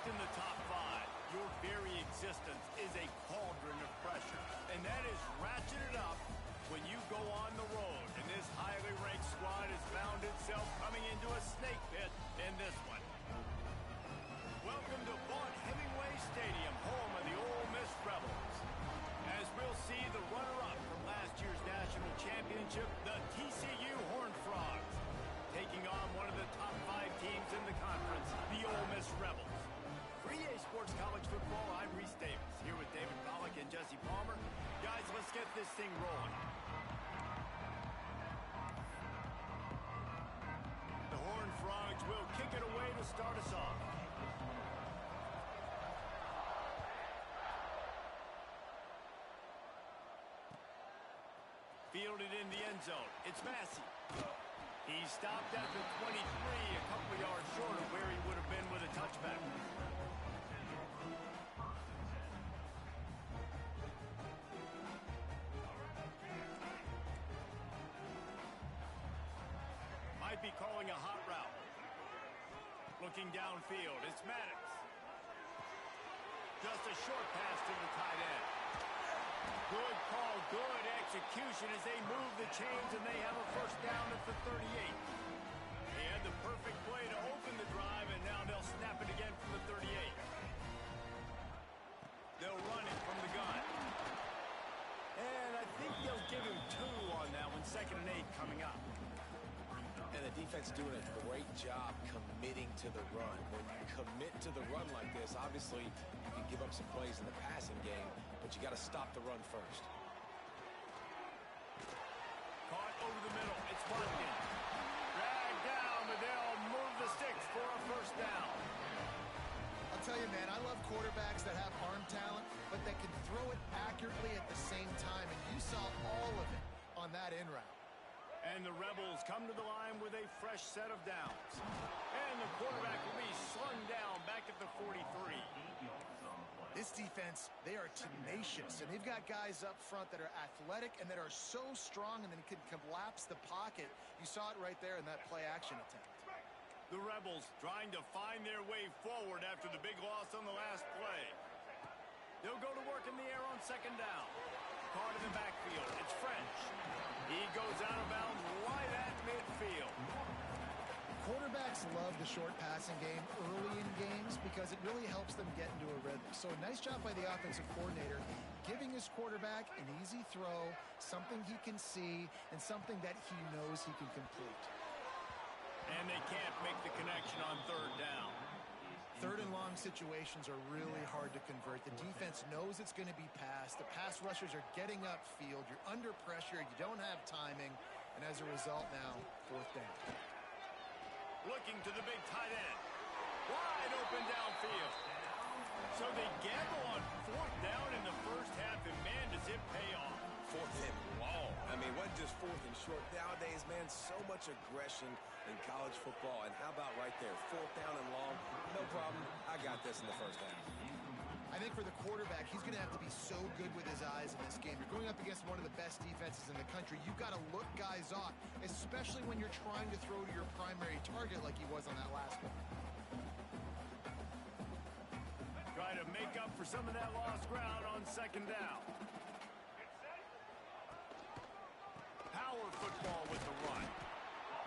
in the top five, your very existence is a cauldron of pressure. And that is ratcheted up when you go on the road. And this highly ranked squad has found itself coming into a snake pit in this one. Welcome to Vaught Hemingway Stadium, home of the Ole Miss Rebels. As we'll see the runner-up from last year's national championship, the TCU Horned Frogs, taking on one of the top 5 teams in the conference, the Ole Miss Rebels. For EA Sports College Football, I'm Reese Davis, here with David Pollack and Jesse Palmer. Guys, let's get this thing rolling. The Horned Frogs will kick it away to start us off. Fielded in the end zone. It's Massey. He stopped after 23, a couple of yards short of where he would have been with a touchback. Might be calling a hot route. Looking downfield, it's Maddox. Just a short pass to the tight end. Good call, good execution as they move the chains and they have a first down at the 38. They had the perfect play to open the drive, and now they'll snap it again from the 38. They'll run it from the gun. And I think they'll give him 2 on that one, 2nd and 8 coming up. And the defense doing a great job committing to the run. When you commit to the run like this, obviously you can give up some plays in the passing game, but you got to stop the run first. Caught over the middle. It's Watkins. Dragged down, but they'll move the sticks for a first down. I'll tell you, man, I love quarterbacks that have arm talent, but that can throw it accurately at the same time, and you saw all of it on that in route. And the Rebels come to the line with a fresh set of downs. And the quarterback will be slung down back at the 43. This defense, they are tenacious, and they've got guys up front that are athletic and that are so strong and then can collapse the pocket. You saw it right there in that play-action attempt. The Rebels trying to find their way forward after the big loss on the last play. They'll go to work in the air on 2nd down. Caught in the backfield. It's French. He goes out of bounds right at midfield. Quarterbacks love the short passing game early in games because it really helps them get into a rhythm. So nice job by the offensive coordinator, giving his quarterback an easy throw, something he can see, and something that he knows he can complete. And they can't make the connection on 3rd down. 3rd and long situations are really hard to convert. The defense knows it's going to be passed. The pass rushers are getting upfield. You're under pressure. You don't have timing. And as a result now, 4th down. Looking to the big tight end. Wide open downfield. So they gamble on 4th down in the first half, and man, does it pay off. 4th and long. I mean, what just 4th and short? Nowadays, man, so much aggression in college football. And how about right there, 4th down and long? No problem. I got this in the first half. I think for the quarterback, he's going to have to be so good with his eyes in this game. You're going up against one of the best defenses in the country. You've got to look guys off, especially when you're trying to throw to your primary target like he was on that last one. Try to make up for some of that lost ground on 2nd down. Power football with the run.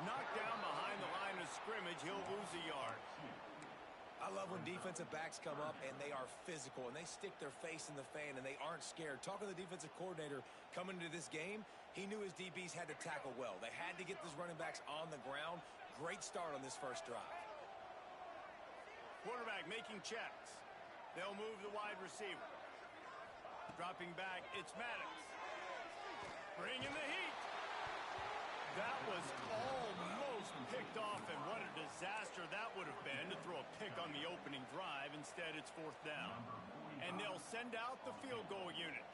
Knocked down behind the line of scrimmage, he'll lose a yard. I love when defensive backs come up and they are physical and they stick their face in the fan and they aren't scared. Talking to the defensive coordinator coming into this game, he knew his DBs had to tackle well. They had to get these running backs on the ground. Great start on this first drive. Quarterback making checks. They'll move the wide receiver. Dropping back, it's Maddox. Bringing the heat. That was almost picked off, and what a disaster that would have been to throw a pick on the opening drive. Instead, it's 4th down. And they'll send out the field goal unit.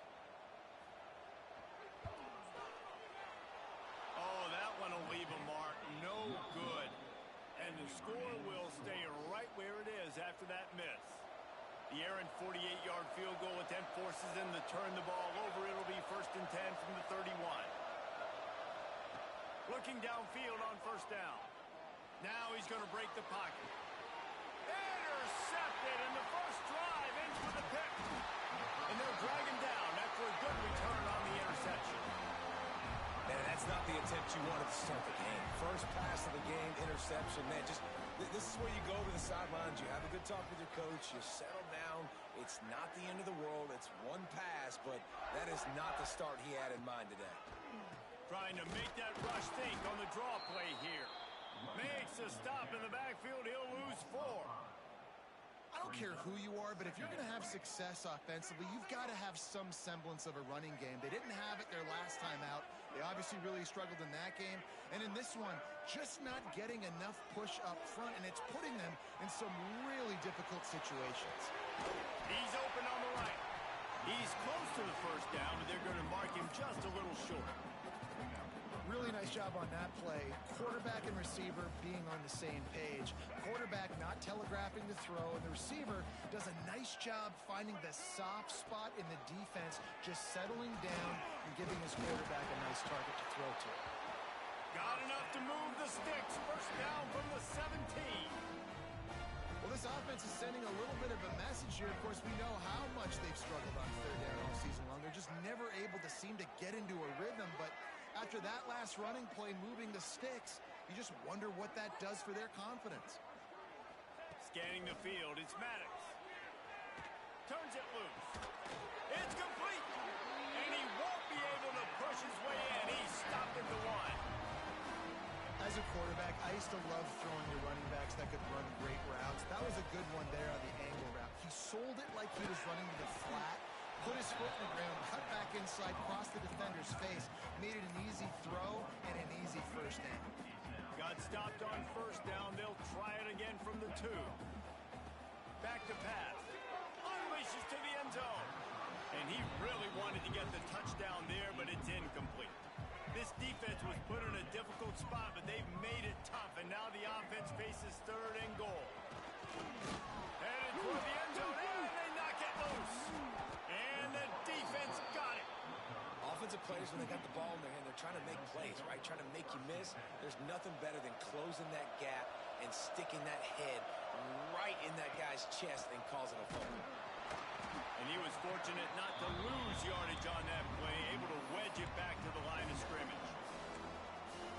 Oh, that one will leave a mark. No good. And the score will stay right where it is after that miss. The errant 48-yard field goal attempt forces them to turn the ball over. It'll be 1st and 10 from the 31. Looking downfield on 1st down. Now he's going to break the pocket. Intercepted, and the drag him down after a good return on the interception. Man, that's not the attempt you wanted to start the game. First pass of the game, interception. Man, this is where you go to the sidelines. You have a good talk with your coach. You settle down. It's not the end of the world. It's one pass, but that is not the start he had in mind today. Trying to make that rush think on the draw play here. Makes a stop in the backfield. He'll lose 4. I don't care who you are, but if you're going to have success offensively, you've got to have some semblance of a running game. They didn't have it their last time out. They obviously really struggled in that game. And in this one, just not getting enough push up front, and it's putting them in some really difficult situations. He's open on the right. He's close to the first down, but they're going to mark him just a little short. Really nice job on that play. Quarterback and receiver being on the same page. Quarterback not telegraphing the throw, and the receiver does a nice job finding the soft spot in the defense, just settling down and giving his quarterback a nice target to throw to. Got enough to move the sticks. First down from the 17. Well, this offense is sending a little bit of a message here. Of course, we know how much they've struggled on third down all season long. They're just never able to seem to get into a rhythm, but after that last running play, moving the sticks, you just wonder what that does for their confidence. Scanning the field, it's Maddox. Turns it loose. It's complete. And he won't be able to push his way in. He's stopped at the 1. As a quarterback, I used to love throwing to running backs that could run great routes. That was a good one there on the angle route. He sold it like he was running to the flat, put his foot in the ground, cut back inside, crossed the defender's face, made it an easy throw and an easy first down. Got stopped on first down. They'll try it again from the 2. Back to pass. Unleashes to the end zone. And he really wanted to get the touchdown there, but it's incomplete. This defense was put in a difficult spot, but they've made it tough, and now the offense faces 3rd and goal. Headed toward the end zone, and they knock it loose. And the defense got it. Offensive players, when they got the ball in their hand, they're trying to make plays, right? Trying to make you miss. There's nothing better than closing that gap and sticking that head right in that guy's chest and causing a fumble. And he was fortunate not to lose yardage on that play, able to wedge it back to the line of scrimmage.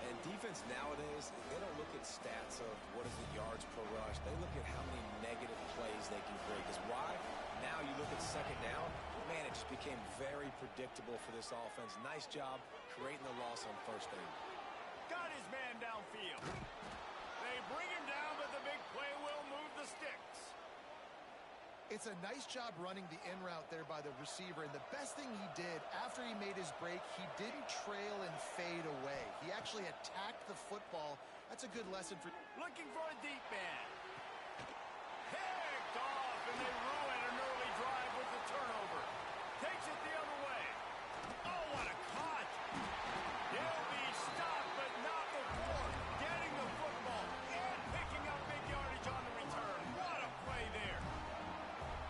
And defense nowadays, they don't look at stats of what is the yards per rush. They look at how many negative plays they can create. Because why? Now you look at second down, man, it just became very predictable for this offense. Nice job creating the loss on first down. Got his man downfield. They bring him down, but the big play will move the sticks. It's a nice job running the in route there by the receiver, and the best thing he did after he made his break, he didn't trail and fade away. He actually attacked the football. That's a good lesson for... Looking for a deep man. Picked off, and they ruin an early drive with the turnover. Takes it the other way. Oh, what a cut. He'll be stopped, but not before getting the football and picking up big yardage on the return. What a play there.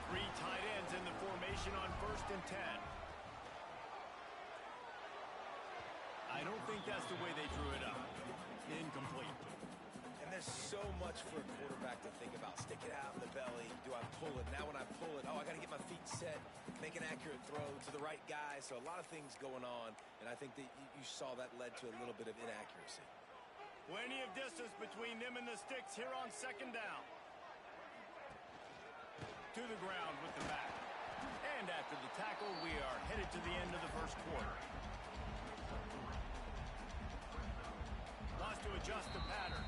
3 tight ends in the formation on 1st and 10. I don't think that's the way they drew it up. Incomplete. And there's so much for a quarterback to think about. Stick it out in the belly. Do I pull it? Now when I pull it, I got to get my feet set, make an accurate throw to the right guy. So a lot of things going on, and I think that you saw that led to a little bit of inaccuracy. Plenty of distance between them and the sticks here on 2nd down. To the ground with the back. And after the tackle, we are headed to the end of the 1st quarter. Lost to adjust the pattern.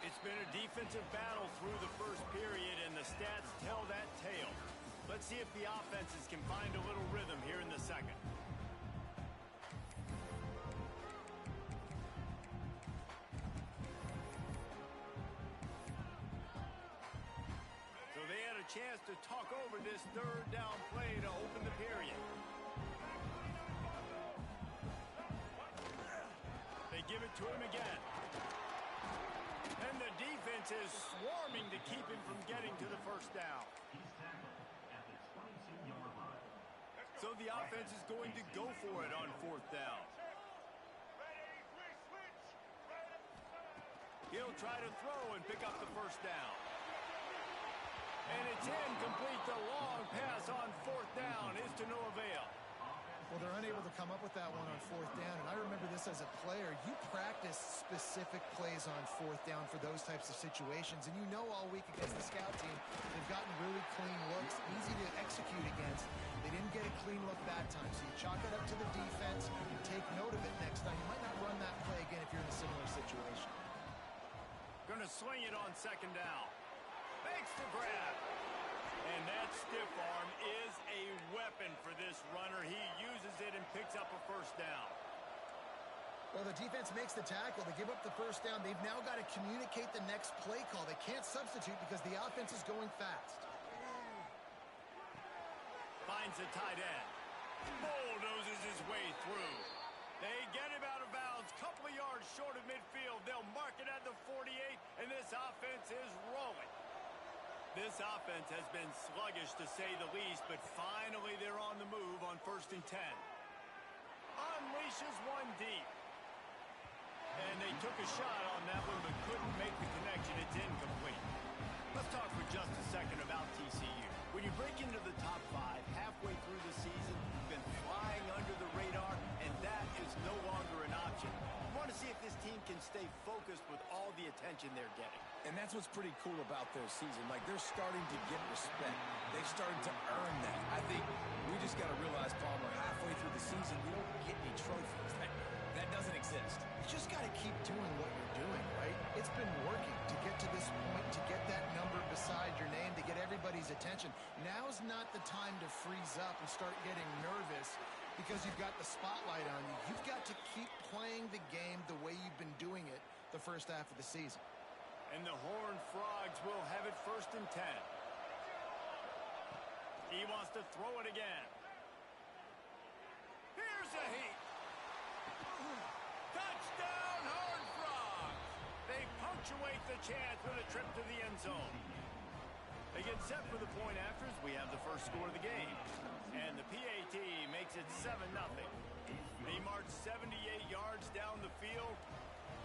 It's been a defensive battle through the 1st period, and the stats tell that tale. Let's see if the offenses can find a little rhythm here in the 2nd. So they had a chance to talk over this 3rd down play to open the period. They give it to him again. And the defense is swarming to keep him from getting to the 1st down. So the offense is going to go for it on 4th down. He'll try to throw and pick up the 1st down. And it's incomplete. The long pass on fourth down is to no avail. Well, they're unable to come up with that one on fourth down, and I remember this as a player. You practice specific plays on fourth down for those types of situations, and you know all week against the scout team, they've gotten really clean looks, easy to execute against. They didn't get a clean look that time, so you chalk it up to the defense and take note of it next time. You might not run that play again if you're in a similar situation. Gonna swing it on second down. Makes the grab. And that stiff arm is a weapon for this runner. He uses it and picks up a first down. Well, the defense makes the tackle. They give up the first down. They've now got to communicate the next play call. They can't substitute because the offense is going fast. Finds a tight end. Bulldozes his way through. They get him out of bounds. Couple of yards short of midfield. They'll mark it at the 48, and this offense is rolling. This offense has been sluggish, to say the least, but finally they're on the move on 1st and 10. Unleashes one deep. And they took a shot on that one, but couldn't make the connection. It's incomplete. Let's talk for just a second about TCU. When you break into the top 5 halfway through the season, you've been flying under the radar, and that is no longer an option. You want to see if this team can stay focused with all the attention they're getting. And that's what's pretty cool about their season. Like, they're starting to get respect. They've started to earn that. I think we just got to realize, Palmer, halfway through the season, you don't get any trophies. That doesn't exist. You just got to keep doing what you're doing, right? It's been working to get to this point, to get that number beside your name, to get everybody's attention. Now's not the time to freeze up and start getting nervous because you've got the spotlight on you. You've got to keep playing the game the way you've been doing it the first half of the season. And the Horned Frogs will have it 1st and 10. He wants to throw it again. Here's a heat. Touchdown, Horned Frogs. They punctuate the chance with a trip to the end zone. They get set for the point afters. We have the first score of the game. And the PAT makes it 7-0. They march 78 yards down the field.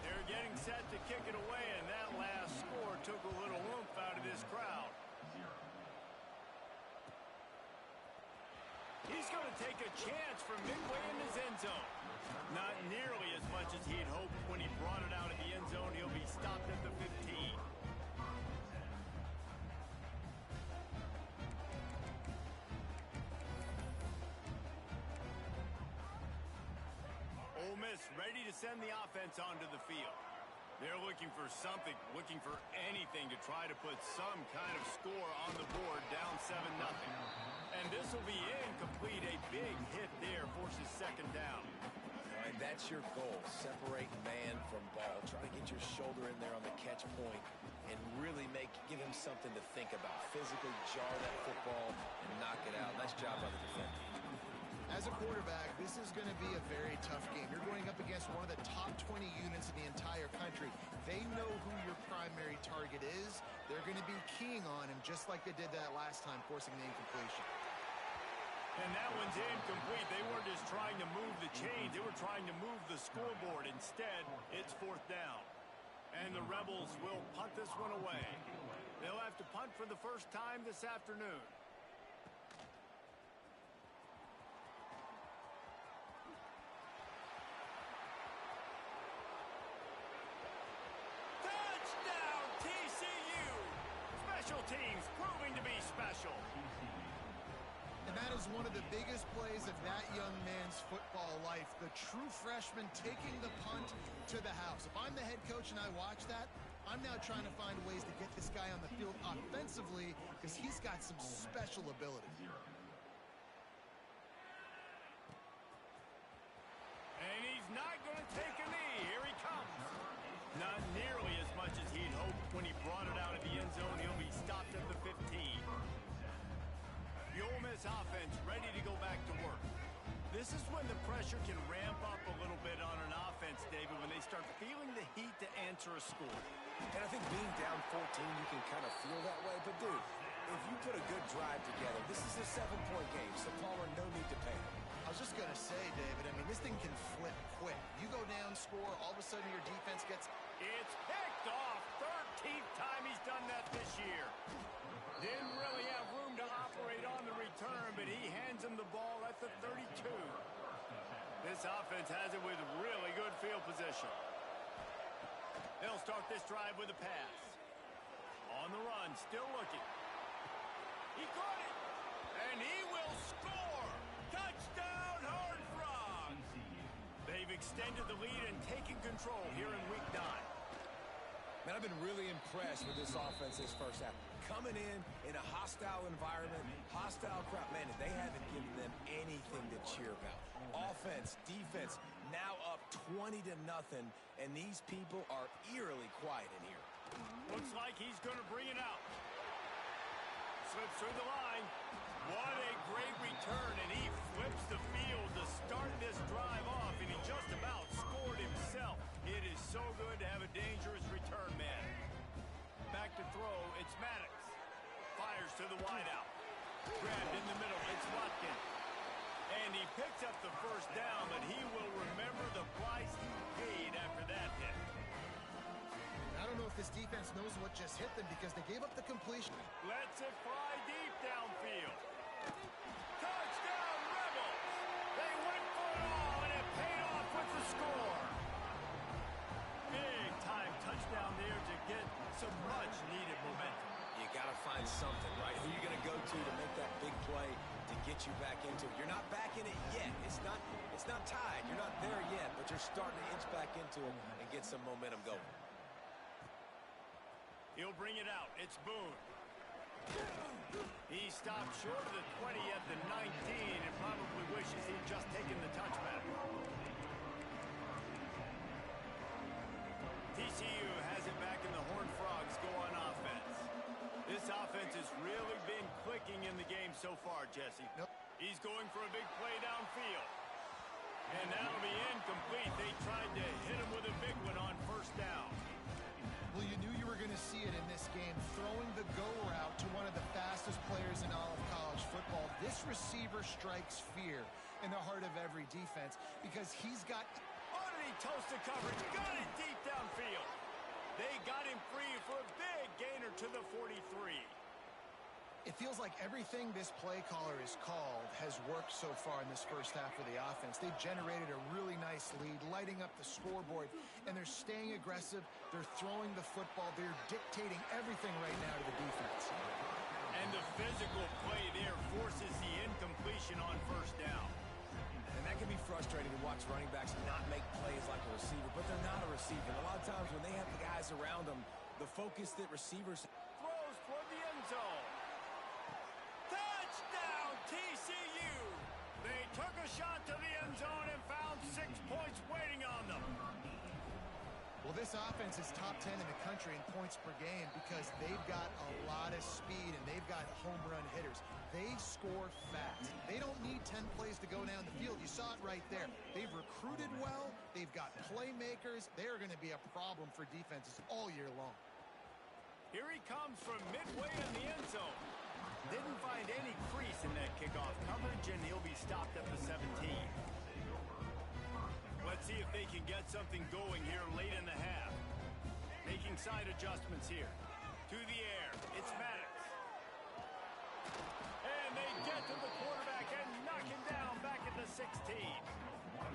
They're getting set to kick it away, and that last score took a little oomph out of this crowd. He's going to take a chance from midway in his end zone. Not nearly as much as he'd hoped when he brought it out of the end zone. He'll be stopped at the 15. Ole Miss ready to send the offense onto the field. They're looking for something, looking for anything to try to put some kind of score on the board, down 7-0. And this will be incomplete. A big hit there forces second down. All right, that's your goal. Separate man from ball. Try to get your shoulder in there on the catch point and really give him something to think about. Physically jar that football and knock it out. Nice job by the defender. As a quarterback, this is going to be a very tough game. You're going up against one of the top 20 units in the entire country. They know who your primary target is. They're going to be keying on him just like they did that last time, forcing the incompletion. And that one's incomplete. They weren't just trying to move the chains. They were trying to move the scoreboard. Instead, it's 4th down. And the Rebels will punt this one away. They'll have to punt for the first time this afternoon. Touchdown, TCU! Special teams proving to be special. And that is one of the biggest plays of that young man's football life. The true freshman taking the punt to the house. If I'm the head coach and I watch that, I'm now trying to find ways to get this guy on the field offensively because he's got some special ability. And he's not going to take a knee. Here he comes. Not nearly as much as he'd hoped when he brought it out of the end zone. He'll be stopped at the 15. The Ole Miss offense ready to go back to work. This is when the pressure can ramp up a little bit on an offense, David, when they start feeling the heat to answer a score. And I think being down 14, you can kind of feel that way. But, dude, if you put a good drive together, this is a 7-point game, so Palmer, no need to panic. I was just going to say, David, I mean, this thing can flip quick. You go down, score, all of a sudden your defense gets... It's picked off. 13th time he's done that this year. Then but he hands him the ball at the 32. This offense has it with really good field position. They'll start this drive with a pass. On the run, still looking. He caught it, and he will score. Touchdown, Horned Frogs. They've extended the lead and taken control here in Week 9. Man, I've been really impressed with this offense this first half. Coming in a hostile environment, hostile crowd. Man, they haven't given them anything to cheer about. Offense, defense, now up 20-0, and these people are eerily quiet in here. Looks like he's going to bring it out. Slips through the line. What a great return, and he flips the field to start this drive off, and he just about scored himself. It is so good to have a dangerous return man. Back to throw, it's Maddox. Fires to the wideout. Grabbed in the middle, it's Watkins. And he picks up the first down, but he will remember the price he paid after that hit. I don't know if this defense knows what just hit them because they gave up the completion. Lets it fly deep downfield. Touchdown, Rebels! They went for it all, and it paid off with the score. Big time touchdown there to get some much-needed momentum. You got to find something, right? Who are you going to go to make that big play to get you back into it? You're not back in it yet. It's not tied. You're not there yet, but you're starting to inch back into it and get some momentum going. He'll bring it out. It's Boone. He stopped short of the 20 at the 19 and probably wishes he'd just taken the touchback. TCU has it back in the Horned Frogs go on offense. This offense has really been clicking in the game so far, Jesse. Nope. He's going for a big play downfield. And that'll be incomplete. They tried to hit him with a big one on first down. Well, you knew you were going to see it in this game, throwing the go route to one of the fastest players in all of college football. This receiver strikes fear in the heart of every defense because he's got... Oh, did he toast the coverage? Got it deep downfield. They got him free for a big gainer to the 43. It feels like everything this play caller has called has worked so far in this first half of the offense. They've generated a really nice lead, lighting up the scoreboard, and they're staying aggressive. They're throwing the football. They're dictating everything right now to the defense. And the physical play there forces the incompletion on first down. And that can be frustrating to watch running backs not make plays like a receiver, but they're not a receiver. A lot of times when they have the guys around them, the focus that receivers... Throws toward the end zone. Touchdown, TCU! They took a shot to the end zone and found 6 points waiting on them. Well, this offense is top 10 in the country in points per game because they've got a lot of speed and they've got home run hitters. They score fast. They don't need 10 plays to go down the field. You saw it right there. They've recruited well. They've got playmakers. They are going to be a problem for defenses all year long. Here he comes from midway in the end zone. Didn't find any crease in that kickoff coverage, and he'll be stopped at the 17. Let's see if they can get something going here late in the half. Making side adjustments here. To the air, it's Maddox. And they get to the quarterback and knock him down back at the 16.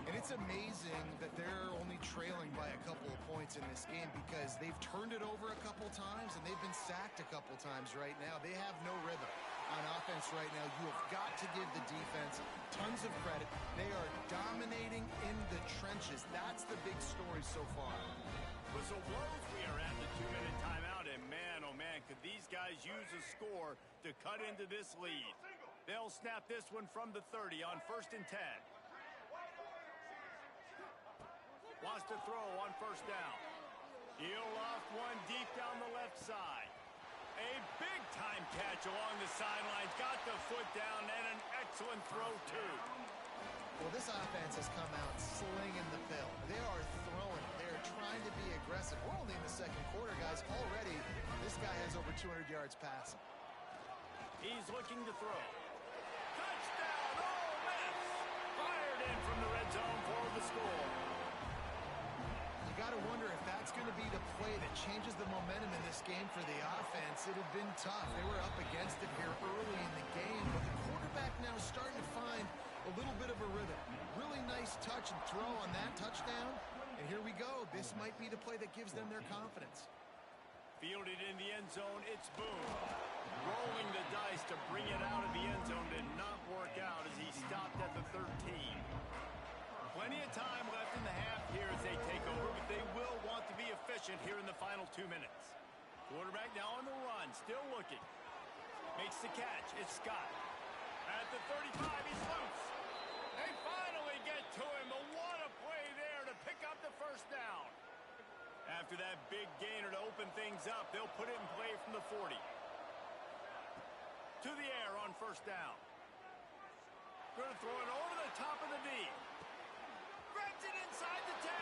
And it's amazing that they're only trailing by a couple of points in this game because they've turned it over a couple times and they've been sacked a couple times right now. They have no rhythm on offense right now. You have got to give the defense tons of credit. They are dominating in the trenches. That's the big story so far. Whistle blows. We are at the 2-minute timeout, and man, oh man, could these guys use a score to cut into this lead. They'll snap this one from the 30 on 1st and 10. Wants to throw on first down. He'll loft one deep down the left side. A big-time catch along the sidelines. Got the foot down and an excellent throw, too. Well, this offense has come out slinging the pill. They are throwing. They're trying to be aggressive. We're only in the second quarter, guys. Already, this guy has over 200 yards passing. He's looking to throw. Touchdown! Ole Miss! Fired in from the red zone for the score. You got to wonder if that's going to be the play that changes the momentum in this game for the offense. It had been tough. They were up against it here early in the game, but the quarterback now is starting to find a little bit of a rhythm. Really nice touch and throw on that touchdown. And here we go. This might be the play that gives them their confidence. Fielded in the end zone, it's Boone. Rolling the dice to bring it out of the end zone did not work out as he stopped at the 13. Plenty of time left in the half here as they take over, but they will want to be efficient here in the final 2 minutes. Quarterback now on the run, still looking. Makes the catch. It's Scott. At the 35, he's loose. They finally get to him, but what a play there to pick up the first down. After that big gainer to open things up, they'll put it in play from the 40. To the air on first down. Going to throw it over the top of the D. Grabs it inside the 10.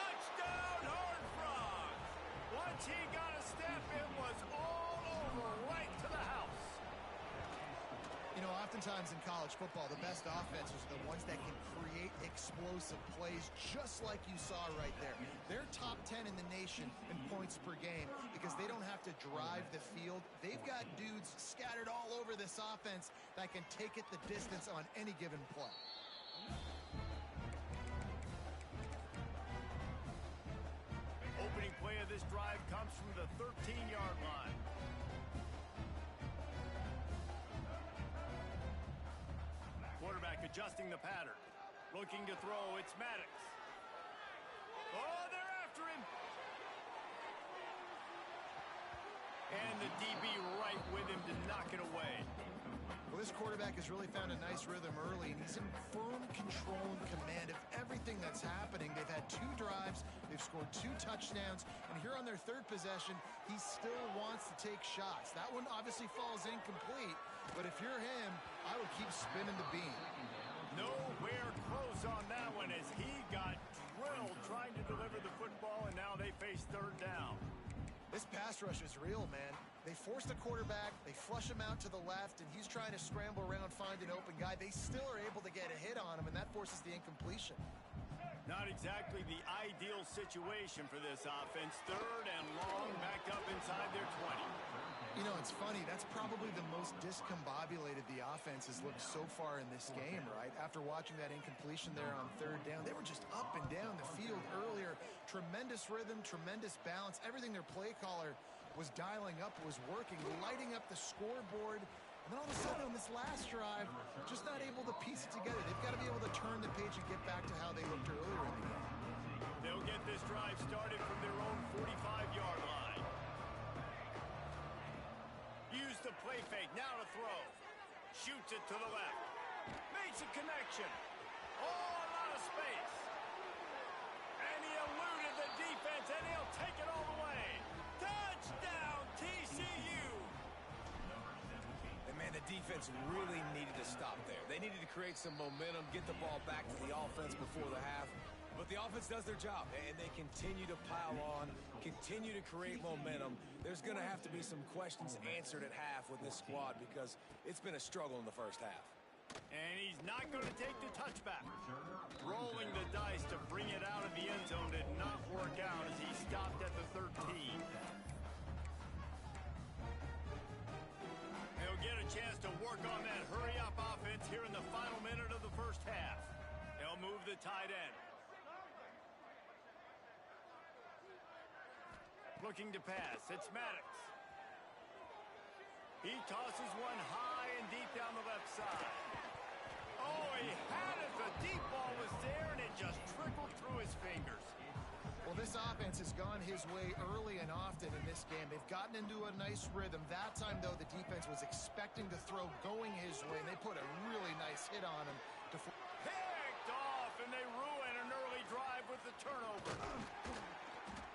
Touchdown, Horned Frogs. Once he got a step, it was all over right to the house. You know, oftentimes in college football, the best offenses are the ones that can create explosive plays just like you saw right there. They're top 10 in the nation in points per game because they don't have to drive the field. They've got dudes scattered all over this offense that can take it the distance on any given play. Opening play of this drive comes from the 13-yard line. Quarterback adjusting the pattern. Looking to throw, it's Maddox. Oh, they're after him. And the DB right with him to knock it away. Well, this quarterback has really found a nice rhythm early, and he's in firm control and command of everything that's happening. They've had 2 drives, they've scored 2 touchdowns, and here on their 3rd possession, he still wants to take shots. That one obviously falls incomplete, but if you're him, I would keep spinning the beam. Nowhere close on that one as he got drilled trying to deliver the football, and now they face 3rd down. This pass rush is real, man. They force the quarterback, they flush him out to the left, and he's trying to scramble around, find an open guy. They still are able to get a hit on him, and that forces the incompletion. Not exactly the ideal situation for this offense. 3rd and long, backed up inside their 20. You know, it's funny. That's probably the most discombobulated the offense has looked so far in this game, right? After watching that incompletion there on 3rd down, they were just up and down the field earlier. Tremendous rhythm, tremendous balance. Everything their play caller was dialing up was working, lighting up the scoreboard. And then all of a sudden on this last drive, just not able to piece it together. They've got to be able to turn the page and get back to how they looked earlier in the game. They'll get this drive started from their own 45-yard line. Use the play fake, now to throw. Shoots it to the left. Makes a connection. Oh, a lot of space. And he eluded the defense, and he'll take it all the way. Touchdown, TCU. And man, the defense really needed to stop there. They needed to create some momentum, get the ball back to the offense before the half. But the offense does their job, and they continue to pile on, continue to create momentum. There's going to have to be some questions answered at half with this squad because it's been a struggle in the first half. And he's not going to take the touchback. Rolling the dice to bring it out of the end zone did not work out as he stopped at the 13. They'll get a chance to work on that hurry-up offense here in the final minute of the first half. They'll move the tight end. Looking to pass, it's Maddox. He tosses one high and deep down the left side. Oh, he had it. The deep ball was there, and it just trickled through his fingers. Well, this offense has gone his way early and often in this game. They've gotten into a nice rhythm. That time, though, the defense was expecting the throw going his way, and they put a really nice hit on him. Picked off, and they ruin an early drive with the turnover.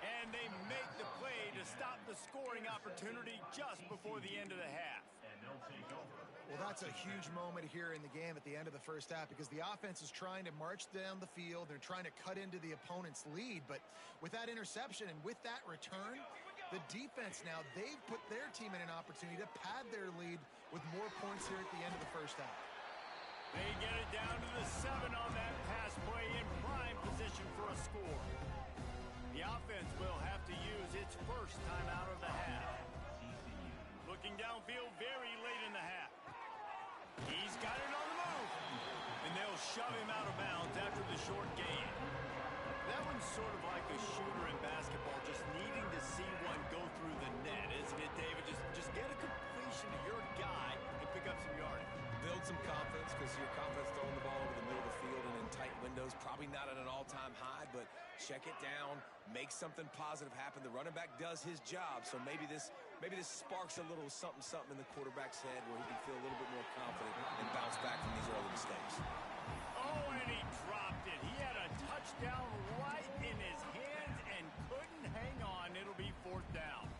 And they make the play to stop the scoring opportunity just before the end of the half. Well, that's a huge moment here in the game at the end of the first half because the offense is trying to march down the field. They're trying to cut into the opponent's lead. But with that interception and with that return, the defense now, they've put their team in an opportunity to pad their lead with more points here at the end of the first half. They get it down to the 7 on that pass play in prime position for a score. The offense will have to use its first time out of the field very late in the half. He's got it on the move. And they'll shove him out of bounds after the short gain. That one's sort of like a shooter in basketball, just needing to see one go through the net, isn't it, David? Just get a completion to your guy and pick up some yardage. Build some confidence, because your confidence throwing the ball over the middle of the field and in tight windows, probably not at an all-time high, but check it down, make something positive happen. The running back does his job, so maybe this sparks a little something in the quarterback's head where he can feel a little bit more confident and bounce back from these early mistakes. Oh, and he dropped it. He had a touchdown right in his hands and couldn't hang on. It'll be 4th down.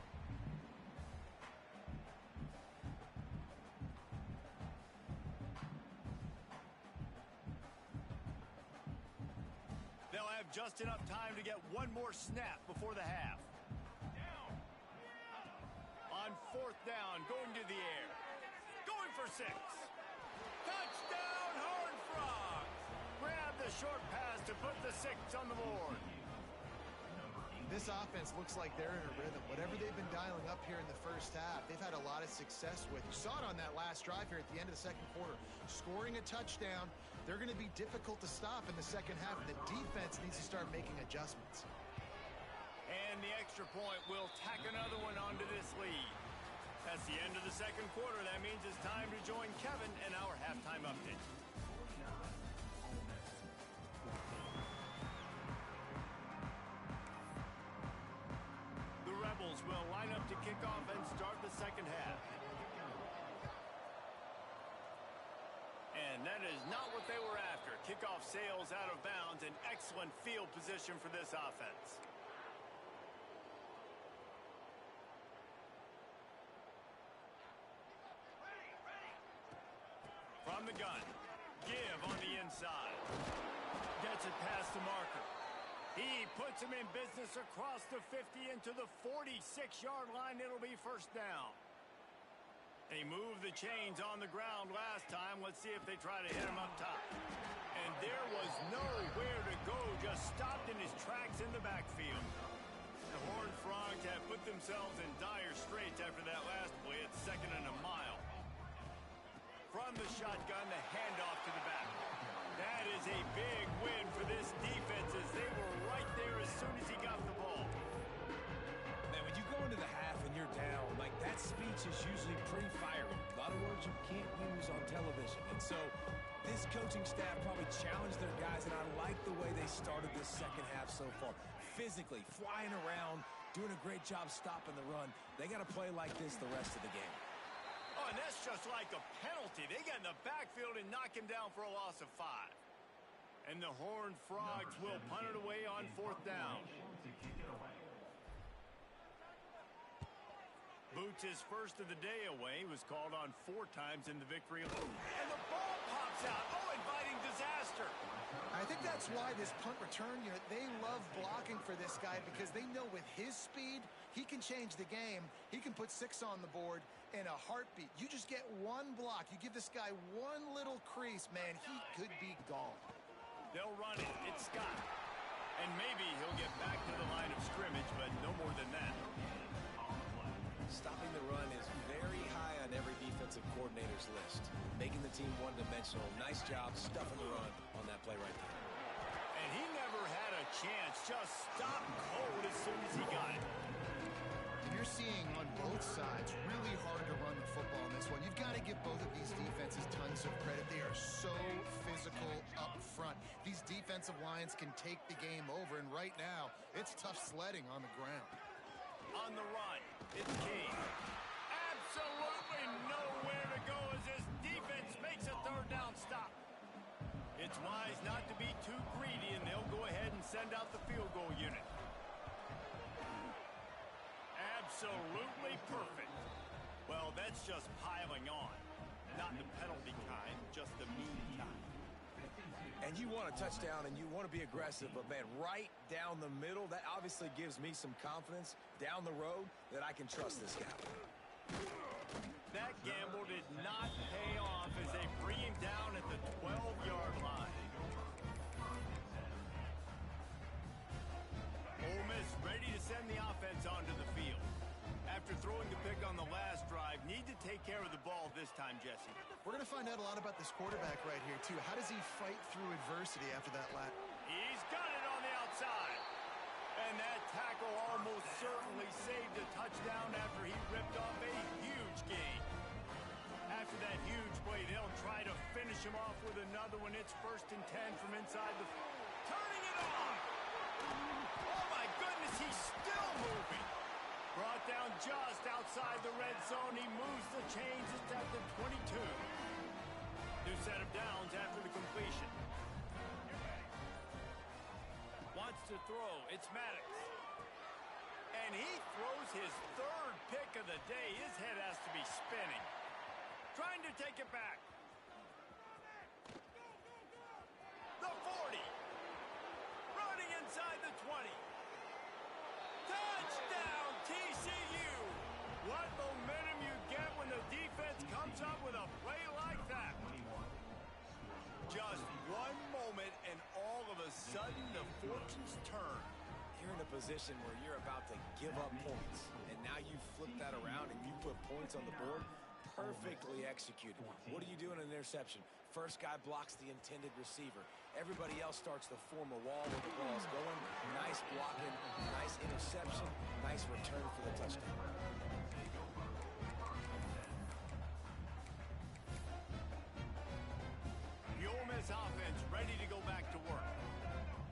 They'll have just enough time to get one more snap before the half. On 4th down, going to the air. Going for 6. Touchdown, Horned Frogs! Grab the short pass to put the 6 on the board. This offense looks like they're in a rhythm. Whatever they've been dialing up here in the first half, they've had a lot of success with. You saw it on that last drive here at the end of the second quarter. Scoring a touchdown, they're going to be difficult to stop in the second half. The defense needs to start making adjustments. And the extra point will tack another one onto this lead. That's the end of the second quarter. That means it's time to join Kevin in our halftime update. The Rebels will line up to kick off and start the second half. And that is not what they were after. Kickoff sails out of bounds. An excellent field position for this offense. From the gun. Give on the inside. Gets it past the marker. He puts him in business across the 50 into the 46-yard line. It'll be 1st down. They moved the chains on the ground last time. Let's see if they try to hit him up top. And there was nowhere to go. Just stopped in his tracks in the backfield. The Horned Frogs have put themselves in dire straits after that last play at 2nd and a mile. From the shotgun, the handoff to the back. That is a big win for this defense as they were right there as soon as he got the ball. Man, when you go into the half and you're down, like that speech is usually pretty fiery. A lot of words you can't use on television. And so this coaching staff probably challenged their guys, and I like the way they started this second half so far. Physically, flying around, doing a great job stopping the run. They got to play like this the rest of the game. Oh, and that's just like a penalty. They get in the backfield and knock him down for a loss of 5. And the Horned Frogs will punt it away on 4th down. Boots' first of the day away was called on 4 times in the victory. And the ball pops out. Oh, inviting disaster. I think that's why this punt return unit, they love blocking for this guy because they know with his speed, he can change the game. He can put 6 on the board in a heartbeat. You just get one block. You give this guy one little crease, man, he could be gone. They'll run it. It's Scott. And maybe he'll get back to the line of scrimmage, but no more than that. Stopping the run is very high on every defensive coordinator's list. Making the team one-dimensional. Nice job stuffing the run on that play right there. And he never had a chance. Just stopped cold as soon as he got it. And you're seeing on both sides really hard to run the football in this one. You've got to give both of these defenses tons of credit. They are so physical up front. These defensive lines can take the game over, and right now, it's tough sledding on the ground. On the run, it's King. Absolutely nowhere to go as this defense makes a 3rd down stop. It's wise not to be too greedy, and they'll go ahead and send out the field goal unit. Absolutely perfect. Well, that's just piling on. Not the penalty kind, just the mean kind. And you want a touchdown and you want to be aggressive, but man, right down the middle, that obviously gives me some confidence down the road that I can trust this guy. That gamble did not pay off as they bring him down at the 12-yard line. Ole Miss ready to send the offense onto the field. After throwing the pick on the last drive, need to take take care of the ball this time, Jesse? We're going to find out a lot about this quarterback right here, too. How does he fight through adversity after that last? He's got it on the outside. And that tackle almost certainly saved a touchdown after he ripped off a huge gain. After that huge play, they'll try to finish him off with another one. It's 1st and 10 from inside the... Turning it on! Oh, my goodness, he's still moving. Brought down just outside the red zone. He moves the chains. It's at the 22. New set of downs after the completion. Wants to throw. It's Maddox. And he throws his 3rd pick of the day. His head has to be spinning. Trying to take it back. The 40. Running inside the 20. Touchdown, TCU. What momentum you get when the defense comes up with a play like that. Just one moment and all of a sudden the fortunes turn. You're in a position where you're about to give up points, and now you flip that around and you put points on the board. Perfectly executed. What do you do in an interception? First guy blocks the intended receiver. Everybody else starts to form a wall where the ball's going. Nice blocking, nice interception, nice return for the touchdown. The Ole Miss offense ready to go back to work.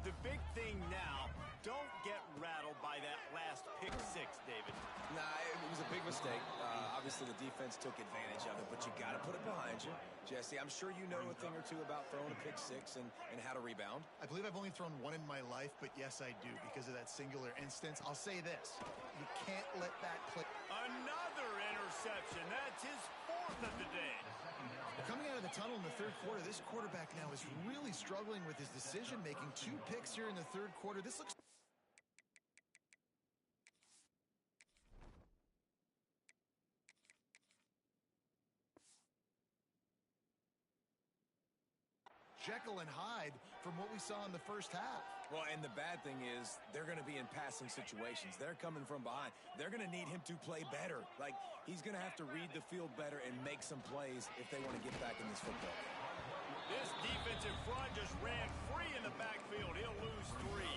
The big thing now, don't get rattled by that last pick 6, David. Nah, it was a big mistake. Obviously, the defense took advantage of it, but you got to put it behind you. Jesse, I'm sure you know a thing or two about throwing a pick 6 and how to rebound. I believe I've only thrown one in my life, but yes, I do because of that singular instance. I'll say this. You can't let that play. Another interception. That's his 4th of the day. Coming out of the tunnel in the 3rd quarter, this quarterback now is really struggling with his decision-making. 2 picks here in the 3rd quarter. This looks... Jekyll and Hyde from what we saw in the first half. Well, and the bad thing is they're going to be in passing situations. They're coming from behind. They're going to need him to play better. Like, he's going to have to read the field better and make some plays if they want to get back in this football game. This defensive front just ran free in the backfield. He'll lose 3.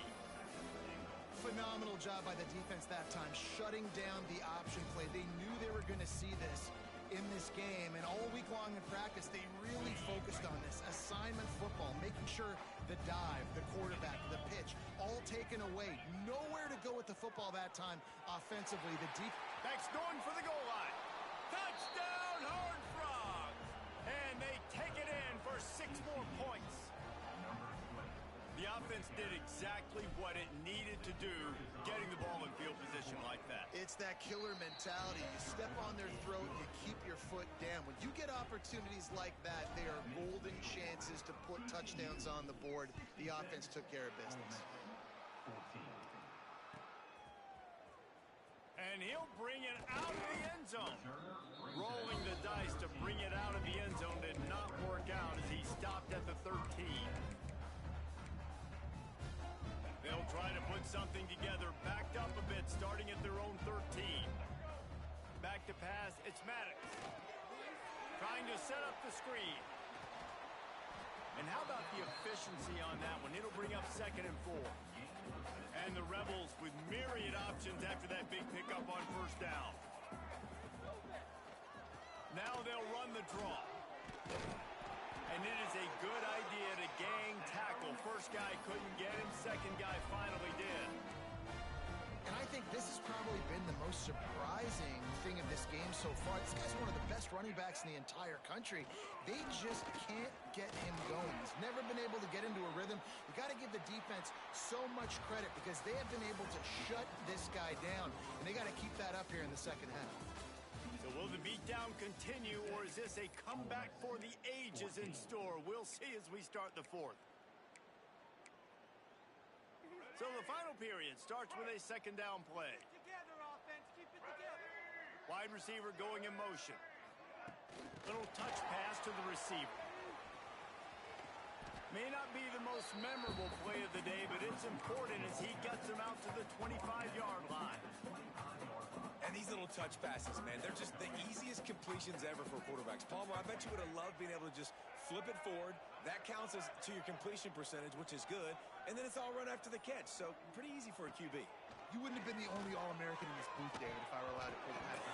Phenomenal job by the defense that time, shutting down the option play. They knew they were going to see this in this game, and all week long in practice, they really focused on this assignment football, making sure the dive, the quarterback, the pitch, all taken away. Nowhere to go with the football that time offensively. The deep Back's going for the goal line. Touchdown, Horned Frogs! And they take it in for 6 more points. The offense did exactly what it needed to do, getting the ball in field position like that. It's that killer mentality. You step on their throat, you keep your foot down. When you get opportunities like that, they are golden chances to put touchdowns on the board. The offense took care of business. And he'll bring it out of the end zone. Rolling the dice to bring it out of the end zone did not work out as he stopped at the 13. They'll try to put something together, backed up a bit, starting at their own 13. Back to pass, it's Maddox. Trying to set up the screen. And how about the efficiency on that one? It'll bring up 2nd and 4. And the Rebels with myriad options after that big pickup on 1st down. Now they'll run the draw. And it is a good idea to gang tackle. First guy couldn't get him, second guy finally did. And I think this has probably been the most surprising thing of this game so far. This guy's one of the best running backs in the entire country. They just can't get him going. He's never been able to get into a rhythm. You got to give the defense so much credit because they have been able to shut this guy down. And they got to keep that up here in the 2nd half. So will the beatdown continue, or is this a comeback for the ages in store? We'll see as we start the 4th. So the final period starts with a 2nd down play. Keep it together, offense. Keep it together. Wide receiver going in motion. Little touch pass to the receiver. May not be the most memorable play of the day, but it's important as he gets him out to the 25-yard line. And these little touch passes, man. They're just the easiest completions ever for quarterbacks. Palmer, I bet you would have loved being able to just flip it forward. That counts as to your completion percentage, which is good. And then it's all run after the catch. So pretty easy for a QB. You wouldn't have been the only All-American in this booth, David, if I were allowed to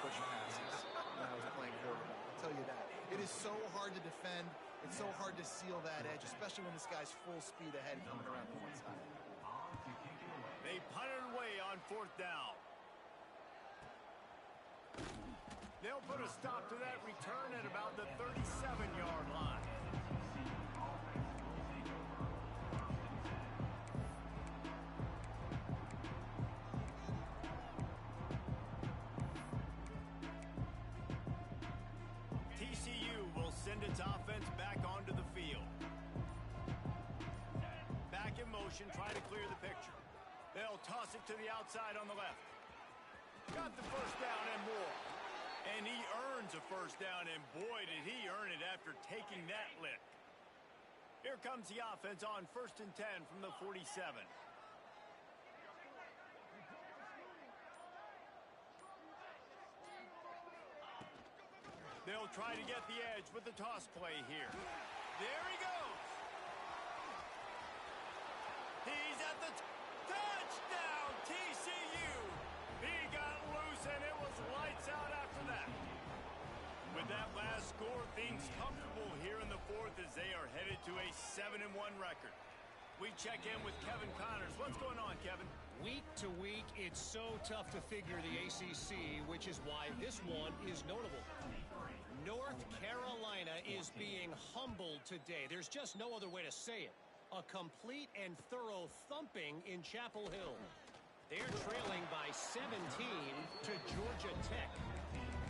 push passes when I was playing quarterback. I'll tell you that. It is so hard to defend. It's so hard to seal that edge, especially when this guy's full speed ahead coming around the one side. They punted away on 4th down. They'll put a stop to that return at about the 37-yard line. TCU will send its offense back onto the field. Back in motion, try to clear the picture. They'll toss it to the outside on the left. Got the first down and more. And he earns a first down, and boy, did he earn it after taking that lick. Here comes the offense on 1st and 10 from the 47. They'll try to get the edge with the toss play here. There he goes. He's at the touchdown, TCU. He got loose, and it was lights out after that. With that last score, things comfortable here in the 4th as they are headed to a 7-1 record. We check in with Kevin Connors. What's going on, Kevin? Week to week, it's so tough to figure the ACC, which is why this one is notable. North Carolina is being humbled today. There's just no other way to say it. A complete and thorough thumping in Chapel Hill. They're trailing by 17 to Georgia Tech.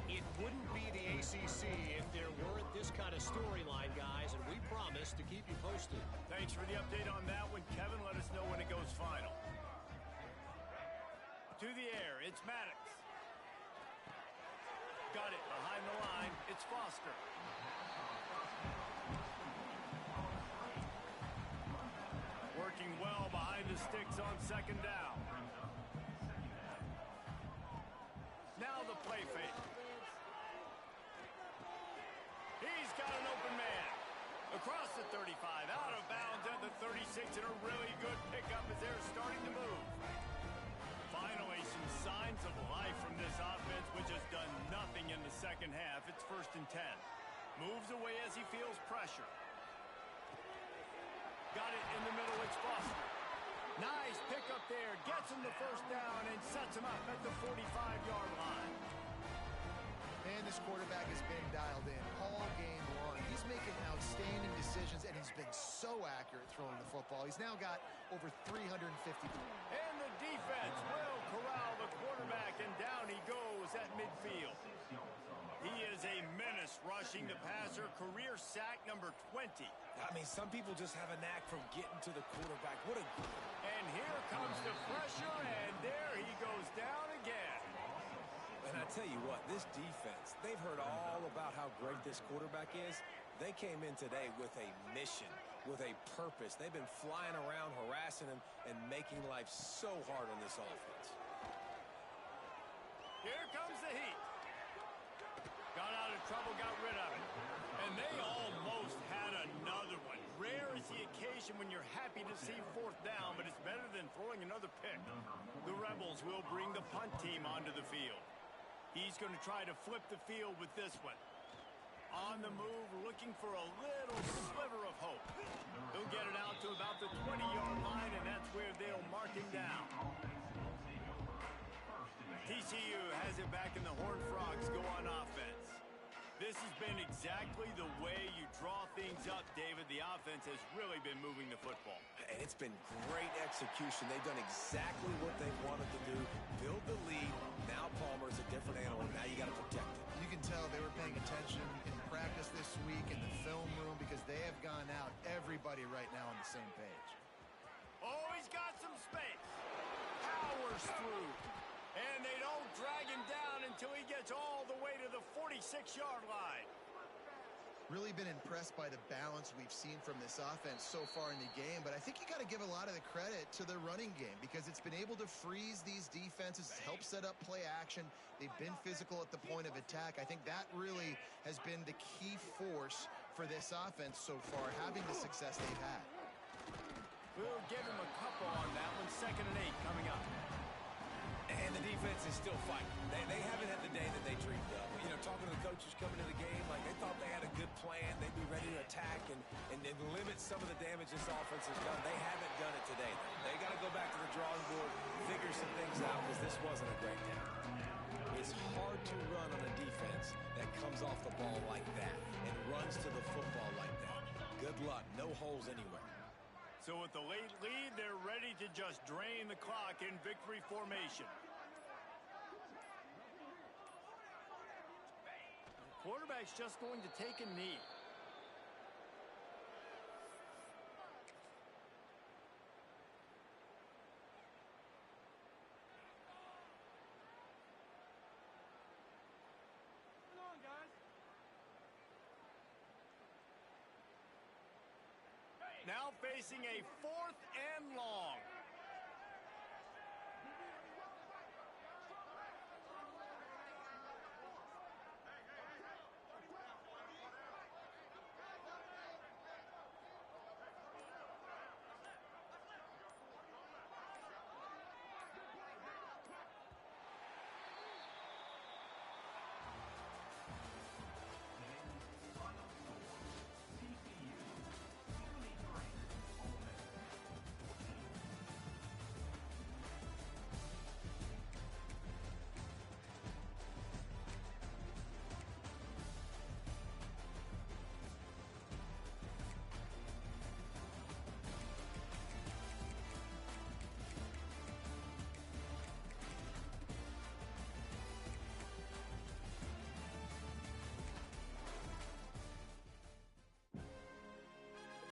It wouldn't be the ACC if there weren't this kind of storyline, guys, and we promise to keep you posted. Thanks for the update on that one, Kevin. Let us know when it goes final. To the air, it's Maddox. Got it behind the line. It's Foster. Working well behind the sticks on 2nd down. Now the play fake. He's got an open man. Across the 35, out of bounds at the 36, and a really good pickup as they're starting to move. Finally, some signs of life from this offense, which has done nothing in the second half. It's 1st and 10. Moves away as he feels pressure. Got it in the middle, it's Foster. Nice pickup there, gets him the first down and sets him up at the 45-yard line. Man, this quarterback has been dialed in all game long. He's making outstanding decisions, and he's been so accurate throwing the football. He's now got over 350. And the defense will corral the quarterback, and down he goes at midfield. He is a menace rushing the passer, career sack number 20. I mean, some people just have a knack from getting to the quarterback. And here comes the pressure, and there he goes down again. And I tell you what, this defense, they've heard all about how great this quarterback is. They came in today with a mission, with a purpose. They've been flying around, harassing him, and making life so hard on this offense. Here comes the heat. Got out of trouble, got rid of it. And they almost had another one. Rare is the occasion when you're happy to see 4th down, but it's better than throwing another pick. The Rebels will bring the punt team onto the field. He's going to try to flip the field with this one. On the move, looking for a little sliver of hope. He'll get it out to about the 20-yard line, and that's where they'll mark him down. TCU has it back, and the Horned Frogs go on offense. This has been exactly the way you draw things up, David. The offense has really been moving the football. And it's been great execution. They've done exactly what they wanted to do. Build the lead. Now Palmer's a different animal. Now you got to protect it. You can tell they were paying attention in practice this week in the film room because they have gone out, everybody right now on the same page. Oh, he's got some space. Powers through. And they don't drag him down until he gets all the way to the 46-yard line. really been impressed by the balance we've seen from this offense so far in the game, but I think you got to give a lot of the credit to the running game because it's been able to freeze these defenses, help set up play action. They've been physical at the point of attack. I think that really has been the key force for this offense so far, having the success they've had. We'll give him a couple on that one. 2nd and 8 coming up. And the defense is still fighting. They haven't had the day that they dreamed of. You know, talking to the coaches coming to the game, like they thought they had a good plan. They'd be ready to attack and limit some of the damage this offense has done. They haven't done it today. They got to go back to the drawing board, figure some things out because this wasn't a great day. It's hard to run on a defense that comes off the ball like that and runs to the football like that. Good luck. No holes anywhere. So with the late lead, they're ready to just drain the clock in victory formation. The quarterback's just going to take a knee. Come on, guys. Now facing a 4th and long.